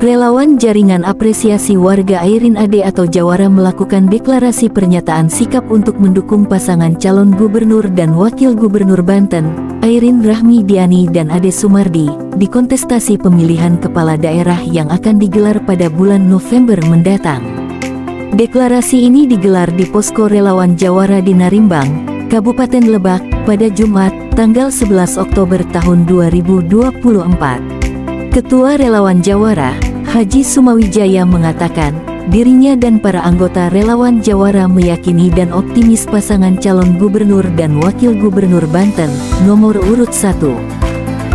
Relawan Jaringan Apresiasi Warga Airin Ade atau Jawara melakukan deklarasi pernyataan sikap untuk mendukung pasangan calon gubernur dan wakil gubernur Banten, Airin Rahmidiani dan Ade Sumardi, di kontestasi pemilihan kepala daerah yang akan digelar pada bulan November mendatang. Deklarasi ini digelar di Posko Relawan Jawara di Narimbang, Kabupaten Lebak, pada Jumat, tanggal 11 Oktober tahun 2024. Ketua Relawan Jawara, Haji Sumawijaya mengatakan, dirinya dan para anggota Relawan Jawara meyakini dan optimis pasangan calon gubernur dan wakil gubernur Banten, nomor urut 1,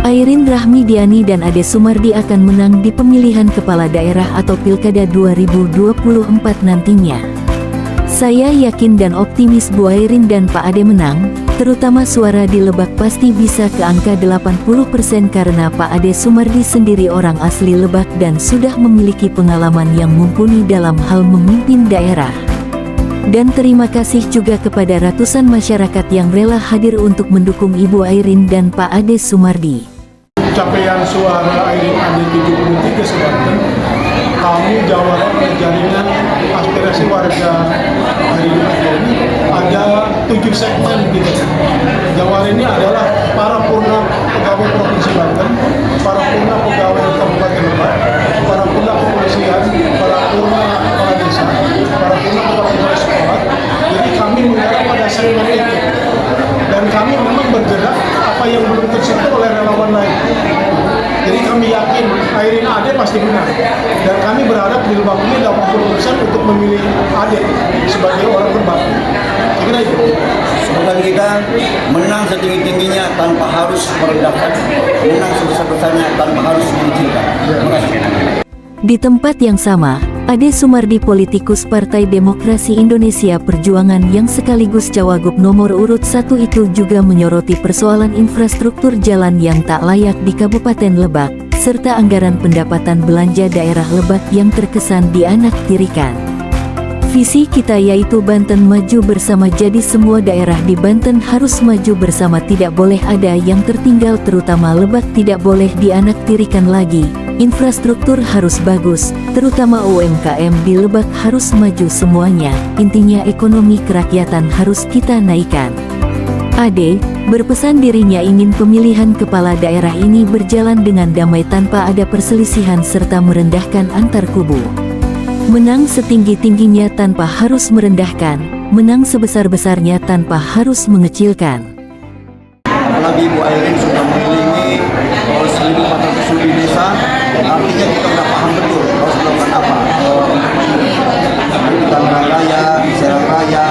Airin Rahmidiani dan Ade Sumardi akan menang di pemilihan kepala daerah atau Pilkada 2024 nantinya. Saya yakin dan optimis Bu Airin dan Pak Ade menang, terutama suara di Lebak pasti bisa ke angka 80% karena Pak Ade Sumardi sendiri orang asli Lebak dan sudah memiliki pengalaman yang mumpuni dalam hal memimpin daerah. Dan terima kasih juga kepada ratusan masyarakat yang rela hadir untuk mendukung Ibu Airin dan Pak Ade Sumardi. Capaian suara Airin Ade 73 sebanten, kami Jawara Jaringan Aspirasi Warga Airin Ade ini ada 7 segmen gitu. Jawara ini adalah para purna pegawai Provinsi Banten, para purna pegawai Kabupaten Lebak, para purna kepolisian, para purna kepala desa, para purna kepala sekolah. Jadi kami menggarap pada segmen itu. Dan kami memang bergerak apa yang belum tersentuh oleh relawan lain. Jadi kami yakin Airin Ade pasti menang. Dan kami berharap di Lebak ini 80% untuk memilih Ade sebagai orang Lebak. Kira itu. Semoga kita menang setinggi-tingginya tanpa harus merendahkan, menang sebesar-besarnya tanpa harus mengecilkan. Terima kasih. Di tempat yang sama, Ade Sumardi, politikus Partai Demokrasi Indonesia Perjuangan yang sekaligus cawagup nomor urut 1 itu juga menyoroti persoalan infrastruktur jalan yang tak layak di Kabupaten Lebak, serta anggaran pendapatan belanja daerah Lebak yang terkesan dianaktirikan. Visi kita yaitu Banten maju bersama, jadi semua daerah di Banten harus maju bersama, tidak boleh ada yang tertinggal, terutama Lebak tidak boleh dianaktirikan lagi. Infrastruktur harus bagus, terutama UMKM di Lebak harus maju semuanya, intinya ekonomi kerakyatan harus kita naikkan. Ade berpesan dirinya ingin pemilihan kepala daerah ini berjalan dengan damai tanpa ada perselisihan serta merendahkan antar kubu. Menang setinggi-tingginya tanpa harus merendahkan, menang sebesar-besarnya tanpa harus mengecilkan. Apalagi Bu Airin sudah mengelilingi 1.400 lebih desa, artinya kita sudah paham betul harus melakukan apa. Tangerang Raya, Serang Raya,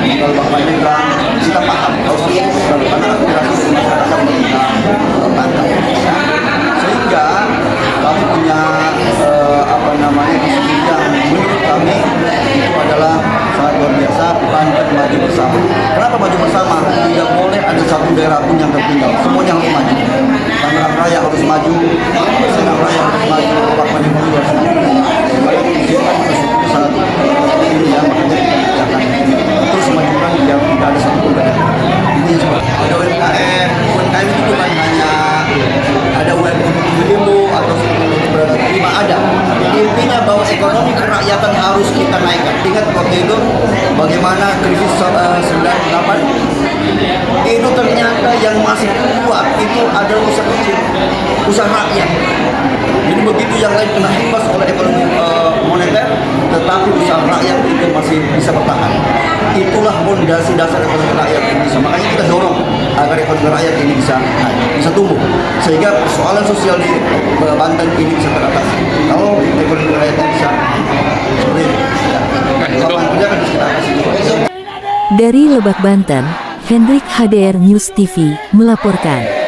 Lebak Panjang, kita paham harus melakukan aspirasi masyarakat Banten. Sehingga kami punya visi yang menurut kami itu adalah sangat luar biasa. Banten maju bersama. Kenapa maju bersama? Tidak boleh ada satu daerah pun yang tertinggal. Semuanya harus maju. Tangerang Raya harus maju, Serang Raya harus maju, Lebak Panjang juga harus maju. Supaya menunjukkan infrastruktur sangat ini ya, makanya kita kerjakan terus majukan biar tidak ada satu daerah. Ini juga ada UMKM. UMKM itu bukan hanya ada UMKM demo atau berada terima, ada. Intinya bahwa ekonomi kerakyatan harus kita naikkan. Ingat waktu itu bagaimana krisis 98 itu ternyata yang masih kuat itu adalah usaha kecil, usaha rakyat. Jadi begitu yang lain kena imbas oleh ekonomi moneter, tetapi usaha rakyat itu masih bisa bertahan. Itulah fondasi dasar ekonomi rakyat Indonesia. Makanya kita dorong agar ekonomi rakyat ini bisa naik, bisa tumbuh, sehingga persoalan sosial di Banten ini bisa teratasi. Kalau ekonomi rakyat bisa seperti ini, lapangan kerja kan bisa kita kasih. Dari Lebak, Banten, Hendrik HDR News TV melaporkan.